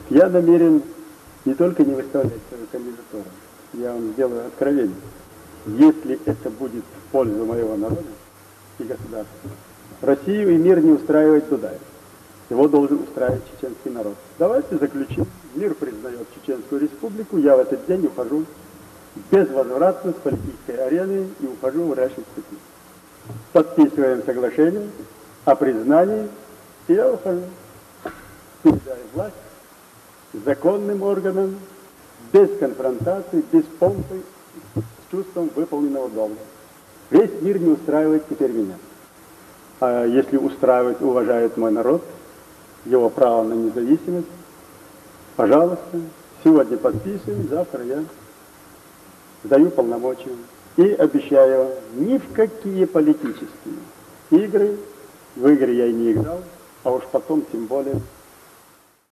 Я намерен не только не выставлять свою кандидатуру, я вам сделаю откровение. Если это будет в пользу моего народа и государства, Россию и мир не устраивает Дудаев. Его должен устраивать чеченский народ. Давайте заключим. Мир признает Чеченскую республику. Я в этот день ухожу безвозвратно с политической арены и ухожу в Рашид пути. Подписываем соглашение о признании, и я ухожу. Передаю власть законным органам, без конфронтации, без помпы, с чувством выполненного долга. Весь мир не устраивает теперь меня. А если устраивает, уважает мой народ, его право на независимость, пожалуйста, сегодня подписываю, завтра я сдаю полномочия. И обещаю, ни в какие политические игры, в игры я и не играл, а уж потом тем более